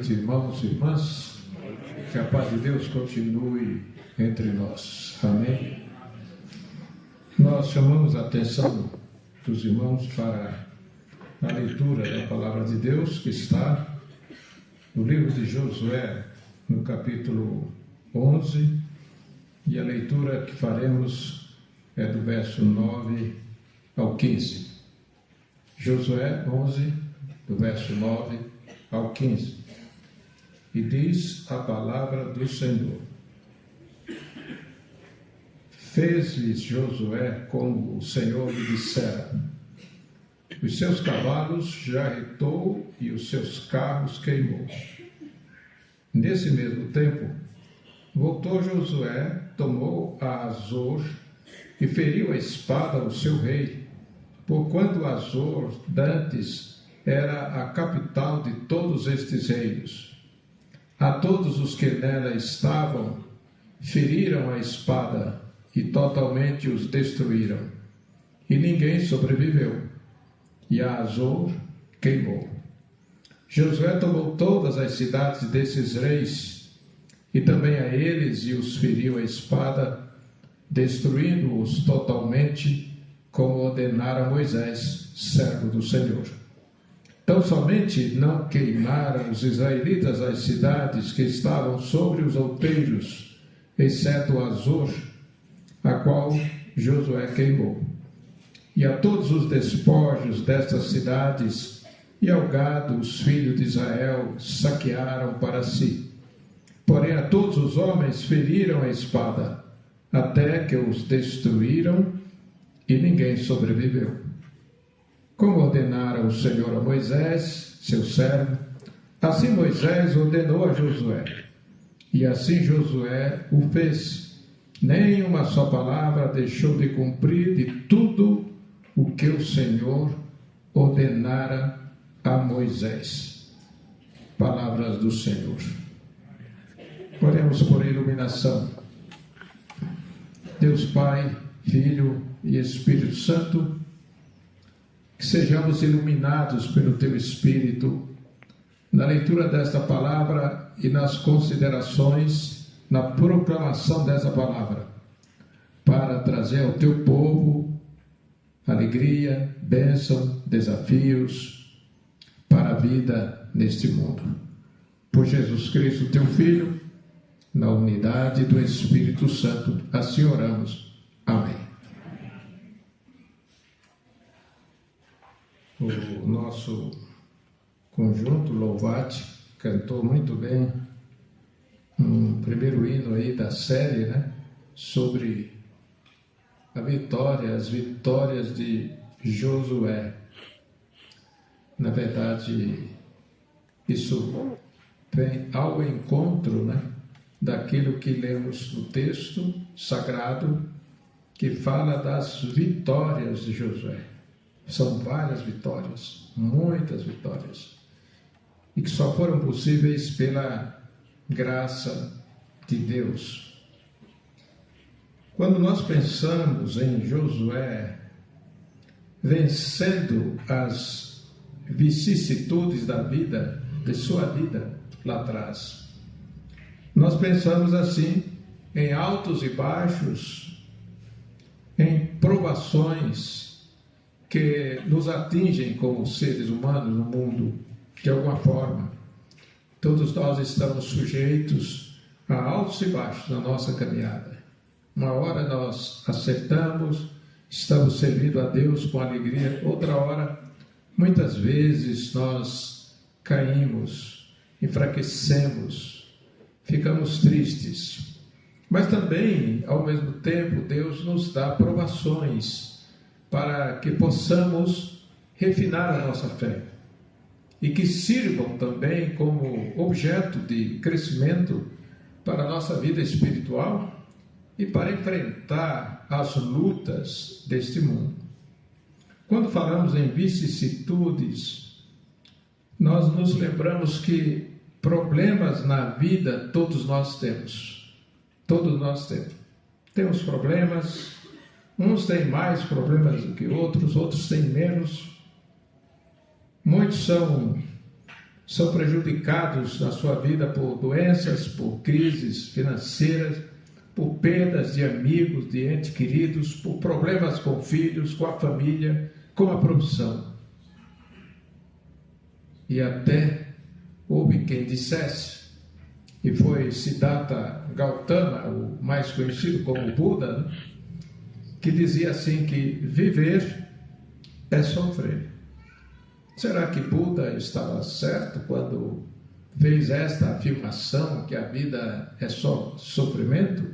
noite, irmãos e irmãs. Que a paz de Deus continue entre nós. Amém. Nós chamamos a atenção dos irmãos para a leitura da palavra de Deus que está no livro de Josué, no capítulo 11, e a leitura que faremos é do verso 9 ao 15. Josué 11, do verso 9 ao 15. E diz a palavra do Senhor: Fez-lhes Josué como o Senhor lhe dissera. Os seus cavalos jarretou e os seus carros queimou. Nesse mesmo tempo, voltou Josué, tomou a Azor e feriu a espada ao seu rei, porquanto Azor dantes era a capital de todos estes reinos. A todos os que nela estavam, feriram a espada e totalmente os destruíram, e ninguém sobreviveu, e a Azor queimou. Josué tomou todas as cidades desses reis, e também a eles, e os feriu a espada, destruindo-os totalmente, como ordenara Moisés, servo do Senhor. Tão somente não queimaram os israelitas as cidades que estavam sobre os outeiros, exceto Azor, a qual Josué queimou. E a todos os despojos destas cidades e ao gado os filhos de Israel saquearam para si. Porém a todos os homens feriram a espada, até que os destruíram, e ninguém sobreviveu. Como ordenara o Senhor a Moisés, seu servo, assim Moisés ordenou a Josué, e assim Josué o fez. Nem uma só palavra deixou de cumprir de tudo o que o Senhor ordenara a Moisés. Palavras do Senhor. Oremos por iluminação. Deus Pai, Filho e Espírito Santo, que sejamos iluminados pelo Teu Espírito na leitura desta palavra e nas considerações, na proclamação dessa palavra, para trazer ao Teu povo alegria, bênção, desafios para a vida neste mundo. Por Jesus Cristo, Teu Filho, na unidade do Espírito Santo, assim oramos. Amém. O nosso conjunto Louvate cantou muito bem um primeiro hino aí da série, sobre as vitórias de Josué. Na verdade, isso vem ao encontro, daquilo que lemos no texto sagrado, que fala das vitórias de Josué. São várias vitórias, muitas vitórias, e que só foram possíveis pela graça de Deus. Quando nós pensamos em Josué vencendo as vicissitudes da vida, de sua vida lá atrás, nós pensamos assim em altos e baixos, em provações que nos atingem como seres humanos no mundo, de alguma forma. Todos nós estamos sujeitos a altos e baixos na nossa caminhada. Uma hora nós acertamos, estamos servindo a Deus com alegria. Outra hora, muitas vezes, nós caímos, enfraquecemos, ficamos tristes. Mas também, ao mesmo tempo, Deus nos dá provações para que possamos refinar a nossa fé e que sirvam também como objeto de crescimento para a nossa vida espiritual e para enfrentar as lutas deste mundo. Quando falamos em vicissitudes, nós nos lembramos que problemas na vida todos nós temos. Todos nós temos. Temos problemas. Uns têm mais problemas do que outros, outros têm menos. Muitos são prejudicados na sua vida por doenças, por crises financeiras, por perdas de amigos, de entes queridos, por problemas com filhos, com a família, com a profissão. E até houve quem dissesse, e foi Siddhartha Gautama, o mais conhecido como Buda, né, que dizia assim que viver é sofrer. Será que Buda estava certo quando fez esta afirmação que a vida é só sofrimento?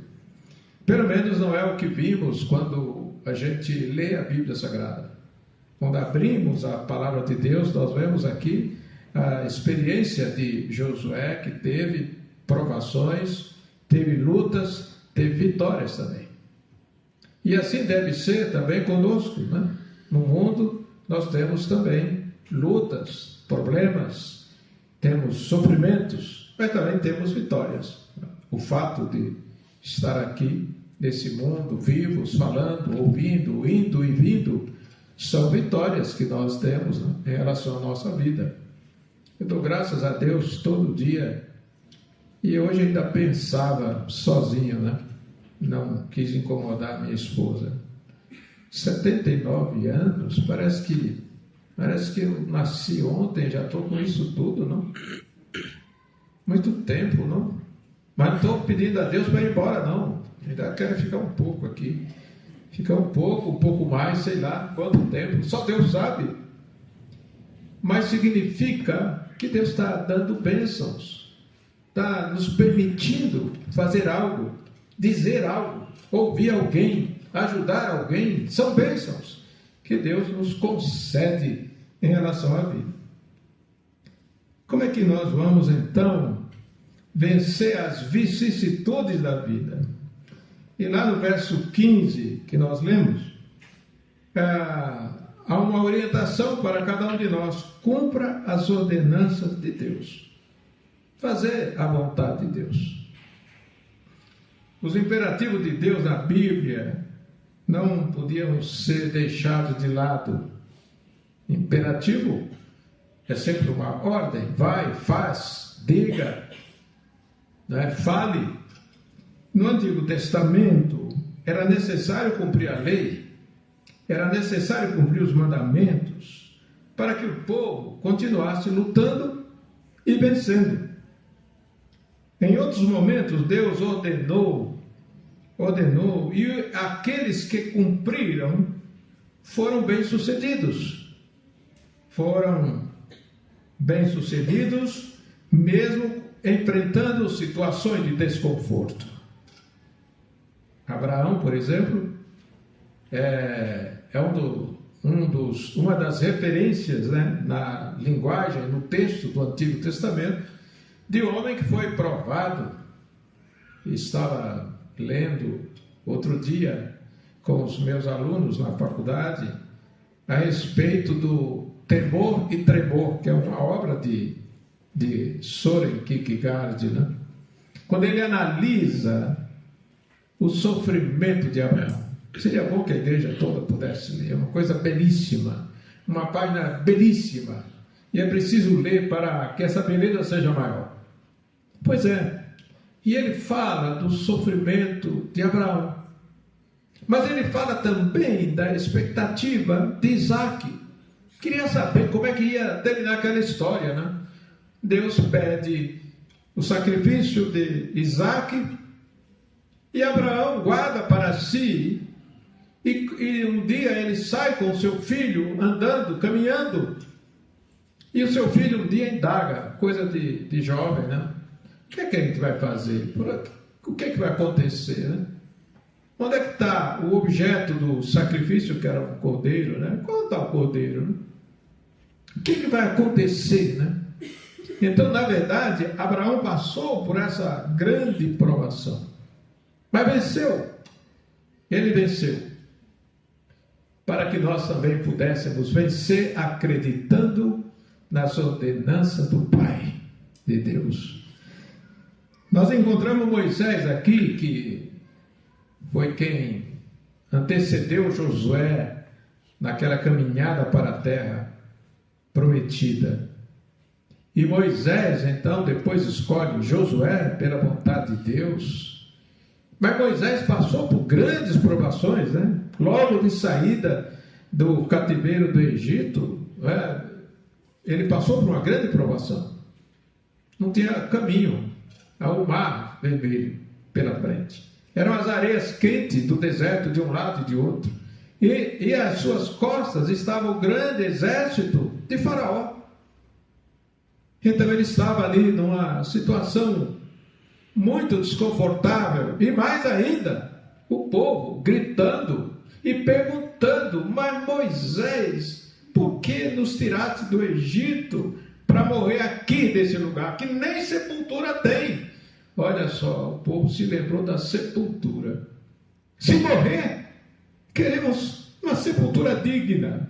Pelo menos não é o que vimos quando a gente lê a Bíblia Sagrada. Quando abrimos a palavra de Deus, nós vemos aqui a experiência de Josué, que teve provações, teve lutas, teve vitórias também. E assim deve ser também conosco, né? No mundo nós temos também lutas, problemas, temos sofrimentos, mas também temos vitórias. O fato de estar aqui nesse mundo, vivos, falando, ouvindo, indo e vindo, são vitórias que nós temos, né, em relação à nossa vida. Eu dou graças a Deus todo dia, e hoje ainda pensava sozinho, né? Não quis incomodar minha esposa. 79 anos, parece que eu nasci ontem, já estou com isso tudo, não? Muito tempo, não? Mas não estou pedindo a Deus para ir embora, não. Ainda quero ficar um pouco aqui. Ficar um pouco mais, sei lá quanto tempo. Só Deus sabe. Mas significa que Deus está dando bênçãos. Está nos permitindo fazer algo, dizer algo, ouvir alguém, ajudar alguém. São bênçãos que Deus nos concede em relação à vida. Como é que nós vamos então vencer as vicissitudes da vida? E lá no verso 15 que nós lemos, há uma orientação para cada um de nós: cumpra as ordenanças de Deus, fazer a vontade de Deus. Os imperativos de Deus na Bíblia não podiam ser deixados de lado. Imperativo é sempre uma ordem: vai, faz, diga, né? Fale. No Antigo Testamento era necessário cumprir a lei, era necessário cumprir os mandamentos para que o povo continuasse lutando e vencendo. Em outros momentos Deus ordenou, e aqueles que cumpriram foram bem-sucedidos. Foram bem-sucedidos mesmo enfrentando situações de desconforto. Abraão, por exemplo, uma das referências, né, na linguagem, no texto do Antigo Testamento, de um homem que foi provado. Estava lendo outro dia com os meus alunos na faculdade a respeito do Temor e Tremor, que é uma obra de Soren Kierkegaard, né? Quando ele analisa o sofrimento de Abraão. Seria bom que a igreja toda pudesse ler, é uma coisa belíssima, uma página belíssima, e é preciso ler para que essa beleza seja maior. Pois é, e ele fala do sofrimento de Abraão, mas ele fala também da expectativa de Isaac. Queria saber como é que ia terminar aquela história, né? Deus pede o sacrifício de Isaac, e Abraão guarda para si, e um dia ele sai com o seu filho andando, caminhando, e o seu filho um dia indaga, coisa de jovem, né? O que é que a gente vai fazer? O que é que vai acontecer, né? Onde é que está o objeto do sacrifício, que era um cordeiro, né? Qual está o cordeiro, né? O que é que vai acontecer, né? Então, na verdade, Abraão passou por essa grande provação. Mas venceu, ele venceu, para que nós também pudéssemos vencer acreditando nas ordenanças do Pai de Deus. Nós encontramos Moisés aqui, que foi quem antecedeu Josué naquela caminhada para a terra prometida. E Moisés, então, depois escolhe Josué pela vontade de Deus. Mas Moisés passou por grandes provações, né? Logo de saída do cativeiro do Egito, ele passou por uma grande provação. Não tinha caminho, ao mar vermelho pela frente. Eram as areias quentes do deserto de um lado e de outro. E às suas costas estava o grande exército de Faraó. Então ele estava ali numa situação muito desconfortável. E mais ainda, o povo gritando e perguntando: mas Moisés, por que nos tiraste do Egito para morrer aqui desse lugar, que nem sepultura tem? Olha só, o povo se lembrou da sepultura. Se morrer, queremos uma sepultura digna.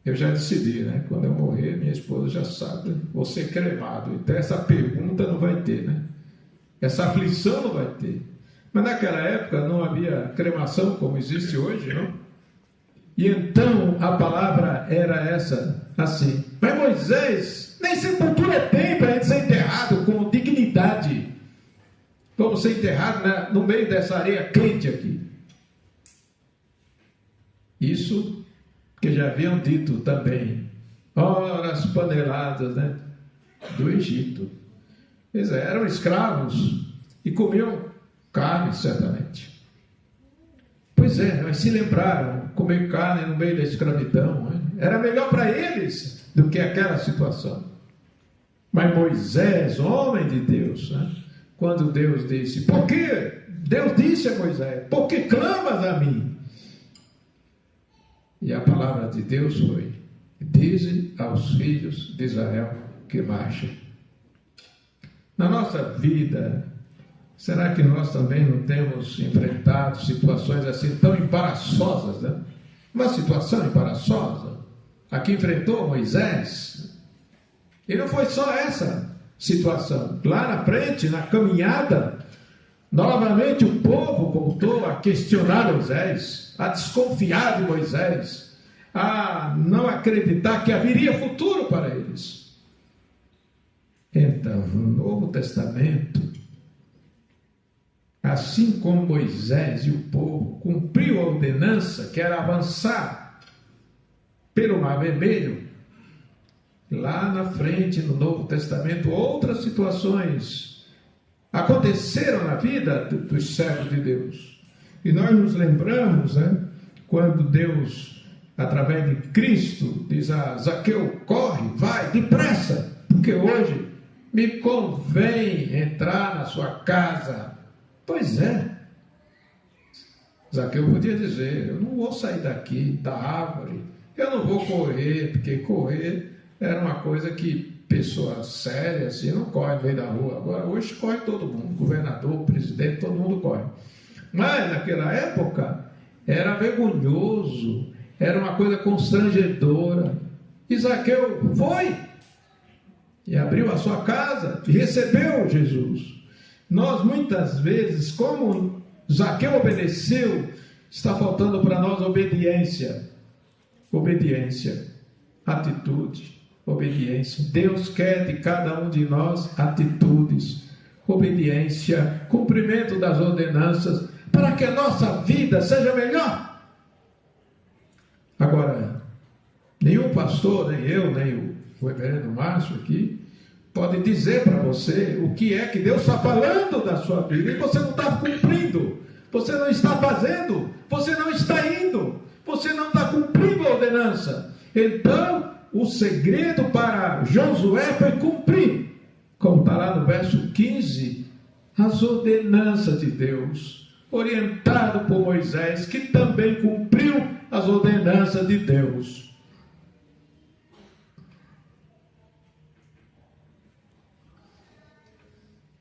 Eu já decidi, né? Quando eu morrer, minha esposa já sabe, vou ser cremado. Então essa pergunta não vai ter, né? Essa aflição não vai ter. Mas naquela época não havia cremação como existe hoje, não? E então a palavra era essa, assim: mas Moisés, nem sepultura tem para ele ser enterrado com dignidade. Vamos ser enterrados no meio dessa areia quente aqui. Isso que já haviam dito também, ora as paneladas, né, do Egito. Eles eram escravos e comiam carne, certamente. Pois é, mas se lembraram, comer carne no meio da escravidão, né? Era melhor para eles do que aquela situação. Mas Moisés, homem de Deus, né, quando Deus disse, por que? Deus disse a Moisés, por que clamas a mim? E a palavra de Deus foi: dize aos filhos de Israel que marchem. Na nossa vida, será que nós também não temos enfrentado situações assim tão embaraçosas, né? Uma situação embaraçosa, a que enfrentou Moisés. E não foi só essa situação. Lá na frente, na caminhada, novamente o povo voltou a questionar Moisés, a desconfiar de Moisés, a não acreditar que haveria futuro para eles. Então, no Novo Testamento, assim como Moisés e o povo cumpriu a ordenança, que era avançar pelo Mar Vermelho, lá na frente, no Novo Testamento, outras situações aconteceram na vida dos servos de Deus. E nós nos lembramos, né, quando Deus, através de Cristo, diz a Zaqueu: corre, vai, depressa, porque hoje me convém entrar na sua casa. Pois é, Zaqueu podia dizer: eu não vou sair daqui, da árvore, eu não vou correr, porque correr era uma coisa que pessoa séria assim não corre no meio da rua. Agora, hoje corre todo mundo, governador, presidente, todo mundo corre. Mas naquela época era vergonhoso, era uma coisa constrangedora. E Zaqueu foi e abriu a sua casa e recebeu Jesus. Nós muitas vezes, como Zaqueu obedeceu, está faltando para nós obediência. Obediência, atitude, obediência. Deus quer de cada um de nós atitudes, obediência, cumprimento das ordenanças, para que a nossa vida seja melhor. Agora, nenhum pastor, nem eu, nem o reverendo Márcio aqui, pode dizer para você o que é que Deus está falando da sua vida e você não está cumprindo, você não está fazendo, você não está indo, você não está cumprindo a ordenança. Então, o segredo para Josué foi cumprir, como está lá no verso 15, as ordenanças de Deus, orientado por Moisés, que também cumpriu as ordenanças de Deus.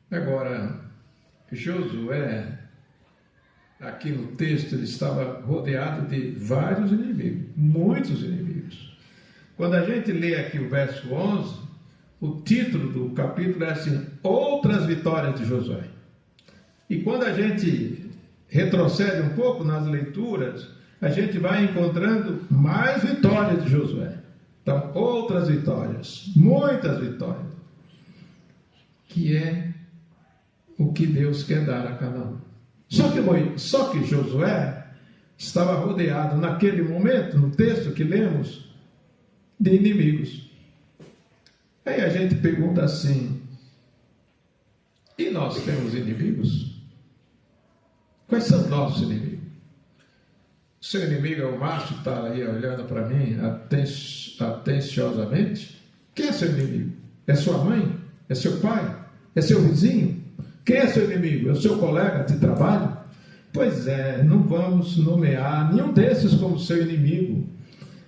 Agora, Josué, aqui no texto, ele estava rodeado de vários inimigos, muitos inimigos. Quando a gente lê aqui o verso 11, o título do capítulo é assim: outras vitórias de Josué. E quando a gente retrocede um pouco nas leituras, a gente vai encontrando mais vitórias de Josué. Então, outras vitórias, muitas vitórias, que é o que Deus quer dar a cada um. Só que Josué estava rodeado naquele momento, no texto que lemos, de inimigos. Aí a gente pergunta assim, e nós temos inimigos? Quais são nossos inimigos? O seu inimigo é o macho que está aí olhando para mim atenciosamente? Quem é seu inimigo? É sua mãe? É seu pai? É seu vizinho? Quem é seu inimigo? É o seu colega de trabalho? Pois é, não vamos nomear nenhum desses como seu inimigo,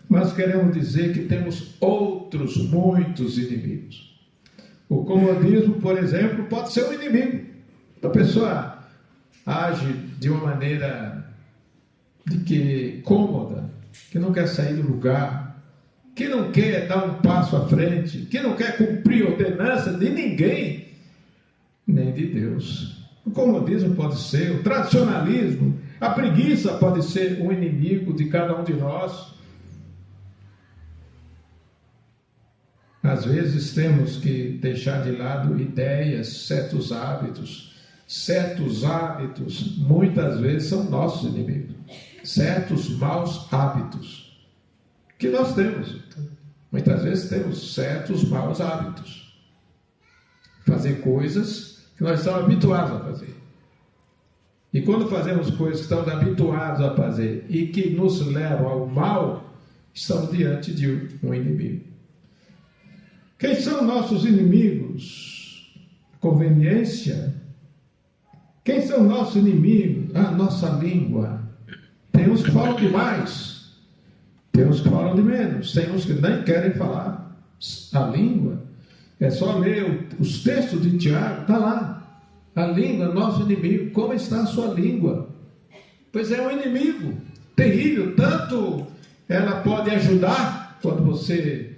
mas queremos dizer que temos outros muitos inimigos. O comodismo, por exemplo, pode ser um inimigo. A pessoa age de uma maneira cômoda, que não quer sair do lugar, que não quer dar um passo à frente, que não quer cumprir ordenança de ninguém, nem de Deus. O comodismo pode ser, o tradicionalismo, a preguiça pode ser um inimigo de cada um de nós. Às vezes temos que deixar de lado ideias, certos hábitos. Certos hábitos, muitas vezes, são nossos inimigos. Certos maus hábitos que nós temos. Muitas vezes temos certos maus hábitos. Fazer coisas que nós estamos habituados a fazer. E quando fazemos coisas que estamos habituados a fazer e que nos levam ao mal, estamos diante de um inimigo. Quem são nossos inimigos? Conveniência. Quem são nossos inimigos? A nossa língua. Tem uns que falam demais, tem uns que falam de menos, tem uns que nem querem falar. A língua, é só ler os textos de Tiago, está lá. A língua é nosso inimigo. Como está a sua língua? Pois é um inimigo terrível. Tanto ela pode ajudar, quando você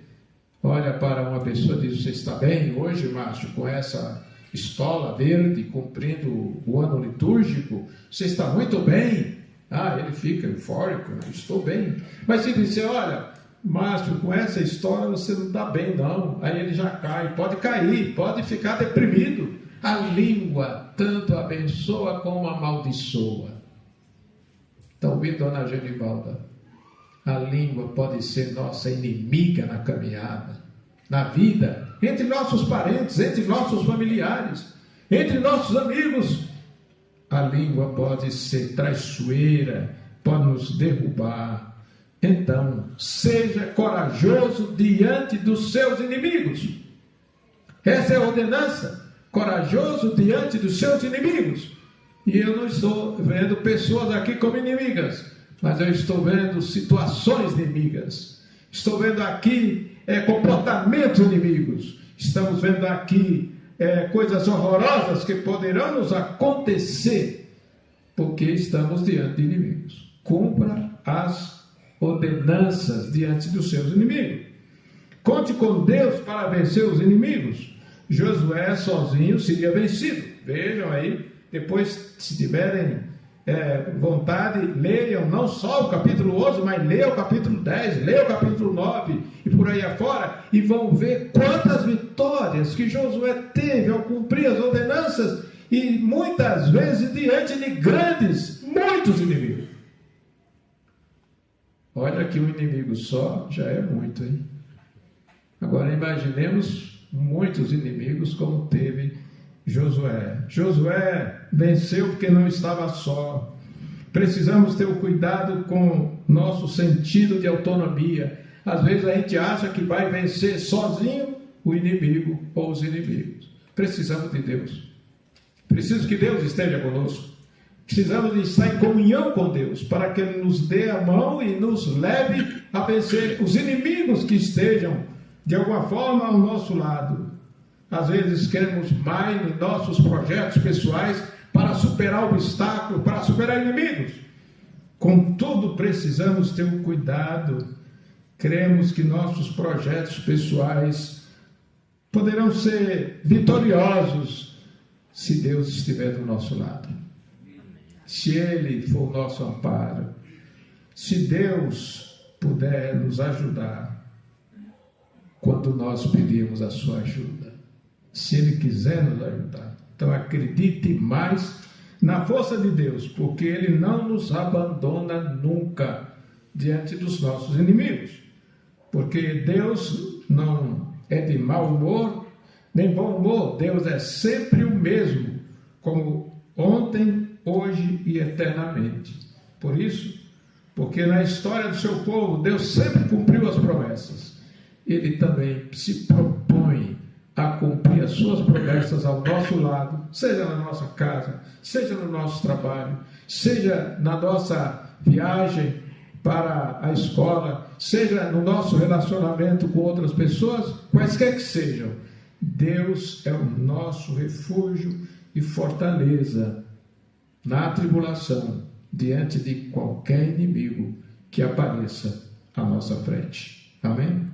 olha para uma pessoa e diz, você está bem hoje, macho, com essa estola verde, cumprindo o ano litúrgico, você está muito bem. Ele fica eufórico, estou bem. Mas se disser, olha, macho, com essa história você não está bem não, aí ele já cai, pode cair, pode ficar deprimido. A língua tanto abençoa como amaldiçoa. Está ouvindo, dona Genivalda? A língua pode ser nossa inimiga na caminhada, na vida, entre nossos parentes, entre nossos familiares, entre nossos amigos. A língua pode ser traiçoeira, pode nos derrubar. Então, seja corajoso diante dos seus inimigos. Essa é a ordenança. Corajoso diante dos seus inimigos. E eu não estou vendo pessoas aqui como inimigas, mas eu estou vendo situações inimigas. Estou vendo aqui comportamentos inimigos. Estamos vendo aqui coisas horrorosas que poderão nos acontecer, porque estamos diante de inimigos. Cumpra as ordenanças diante dos seus inimigos. Conte com Deus para vencer os inimigos. Josué sozinho seria vencido. Vejam aí, depois, se tiverem vontade, leiam não só o capítulo 11, mas leiam o capítulo 10, leiam o capítulo 9 e por aí afora, e vão ver quantas vitórias que Josué teve ao cumprir as ordenanças, e muitas vezes diante de muitos inimigos. Olha que um inimigo só já é muito, hein? Agora imaginemos muitos inimigos como teve Josué. Josué venceu porque não estava só. Precisamos ter o cuidado com nosso sentido de autonomia. Às vezes a gente acha que vai vencer sozinho o inimigo ou os inimigos. Precisamos de Deus. Preciso que Deus esteja conosco. Precisamos de estar em comunhão com Deus, para que Ele nos dê a mão e nos leve a vencer os inimigos que estejam, de alguma forma, ao nosso lado. Às vezes queremos mais em nossos projetos pessoais para superar obstáculos, para superar inimigos. Contudo, precisamos ter um cuidado. Cremos que nossos projetos pessoais poderão ser vitoriosos se Deus estiver do nosso lado. Se Ele for o nosso amparo, se Deus puder nos ajudar, quando nós pedimos a sua ajuda, se Ele quiser nos ajudar. Então acredite mais na força de Deus, porque Ele não nos abandona nunca diante dos nossos inimigos, porque Deus não é de mau humor, nem bom humor. Deus é sempre o mesmo, como ontem, hoje e eternamente. Por isso, porque na história do seu povo, Deus sempre cumpriu as promessas. Ele também se propõe a cumprir as suas promessas ao nosso lado, seja na nossa casa, seja no nosso trabalho, seja na nossa viagem para a escola, seja no nosso relacionamento com outras pessoas, quaisquer que sejam. Deus é o nosso refúgio e fortaleza na tribulação, diante de qualquer inimigo que apareça à nossa frente. Amém?